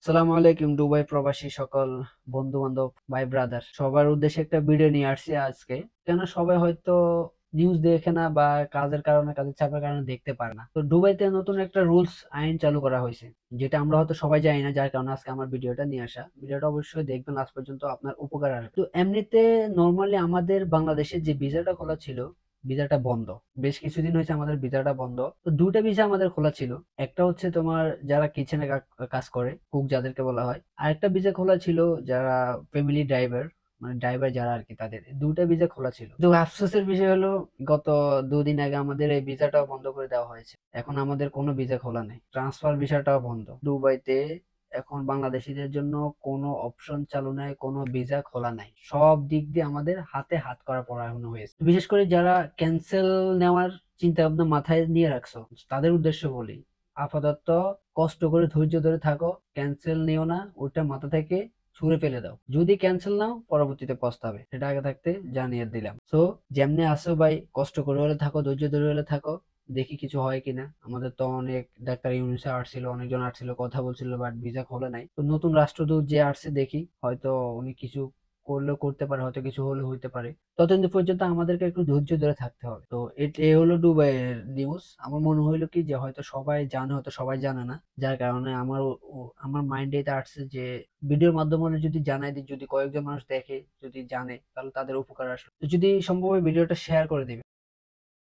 আসসালামু আলাইকুম দুবাই প্রবাসী সকল বন্ধু বান্ধব ভাই ব্রাদার সবার উদ্দেশ্যে একটা ভিডিও নিয়ে আসছি আজকে। কেন সবাই হয়তো নিউজ দেখে না বা কাজের কারণে কাজের চাপের কারণে দেখতে পারে না। তো দুবাইতে নতুন একটা রুলস আইন চালু করা হয়েছে, যেটা আমরা হয়তো সবাই জানি না, যার কারণে আজকে আমার ভিডিওটা নিয়ে আসা। ভিডিওটা অবশ্যই দেখবেন লাস্ট পর্যন্ত, আপনার উপকার আসবে। তো এমনিতে নর্মালি আমাদের বাংলাদেশের যে ভিসাটা খোলা ছিল, ভিসাটা বন্ধ। বেশ কিছুদিন হয়েছে আমাদের ভিসাটা বন্ধ। তো দুটা ভিসা আমাদের খোলা ছিল। একটা হচ্ছে তোমার যারা কিচেনে কাজ করে, কুক যাদেরকে বলা হয়। আরেকটা ভিসা খোলা ছিল যারা ফ্যামিলি ড্রাইভার, মানে ড্রাইভার যারা আর কি, তাদের দুইটা ভিসা খোলা ছিল। তো আফসোসের বিষয় হলো গত 2 দিন আগে আমাদের এই ভিসাটাও বন্ধ করে দেওয়া হয়েছে। এখন আমাদের কোনো ভিসা খোলা নেই, ট্রান্সফার ভিসাটাও বন্ধ। দুবাইতে এখন বাংলাদেশীদের জন্য কোনো অপশন চালু নাই, কোনো ভিসা খোলা নাই। সব দিক দিয়ে আমাদের হাতে হাত করা পড়ানো হয়েছে। বিশেষ করে যারা ক্যান্সেল নেওয়ার চিন্তা ভাবনা মাথায় নিয়ে রাখছো, তাদের উদ্দেশ্য বলি, আপাতত কষ্ট করে ধৈর্য ধরে থাকো। ক্যান্সেল নিও না, ওটা মাথা থেকে ছুঁড়ে ফেলে দাও। যদি ক্যান্সেল নাও পরবর্তীতে পস্তাবে, সেটা আগে থাকতে জানিয়ে দিলাম। সো যেমনি আসো ভাই, কষ্ট করে হলে থাকো, ধৈর্য ধরে হলে থাকো। দেখি কিছু হয় কিনা। আমাদের তো অনেক ডাক্তার ইউনিসে আসছিল, অনেকজন আসছিল, কথা বলছিল, বাট ভিসা খোলে নাই। তো নতুন রাষ্ট্রদূত যে আসছে, দেখি হয়তো উনি কিছু করলেও করতে পারে, হয়তো কিছু হলে হইতে পারে। ততদিন পর্যন্ত আমাদেরকে একটু ধৈর্য ধরে থাকতে হবে। তো এ হলো দুবাইয়ের নিউজ। আমার মনে হইলো কি যে হয়তো সবাই জানে, হয়তো সবাই জানে না, যার কারণে আমার মাইন্ডে এটা আসছে যে ভিডিওর মাধ্যমে যদি জানাই দিই, যদি কয়েকজন মানুষ দেখে, যদি জানে, তাহলে তাদের উপকার আসবে। তো যদি সম্ভব হয় ভিডিওটা শেয়ার করে দিবে।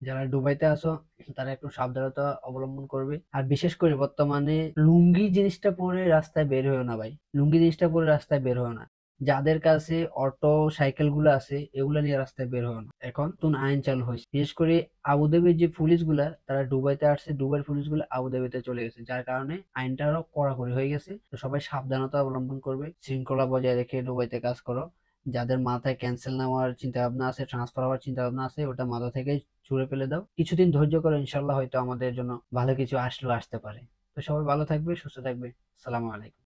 যারা দুবাইতে আছো তারা একটু সাবধানতা অবলম্বন করবে। আর বিশেষ করে বর্তমানে লুঙ্গি জিনিসটা পরে রাস্তায় বের হয়েও না ভাই। লুঙ্গি জিনিসটা পরে রাস্তায় বের হয়েও না। যাদের কাছে অটো সাইকেল গুলো আছে, এগুলা নিয়ে রাস্তায় বের হয়েও না। এখন নতুন আইন চালু হয়েছে। বিশেষ করে আবুধাবির যে পুলিশ গুলা, তারা দুবাইতে আসছে, দুবাইয়ের পুলিশ গুলা আবুধাবিতে চলে গেছে, যার কারণে আইনটা আরো কড়াকড়ি হয়ে গেছে। তো সবাই সাবধানতা অবলম্বন করবে, শৃঙ্খলা বজায় রেখে দুবাইতে কাজ করো। যাদের মাথায় ক্যান্সেল নেওয়ার চিন্তা ভাবনা আছে, ট্রান্সফার হওয়ার চিন্তা ভাবনা আছে, ওটা মাথা থেকে ছুঁড়ে ফেলে দাও। কিছুদিন ধৈর্য করো, ইনশাল্লাহ হয়তো আমাদের জন্য ভালো কিছু আসলেও আসতে পারে। তো সবাই ভালো থাকবে, সুস্থ থাকবে। আসসালামু আলাইকুম।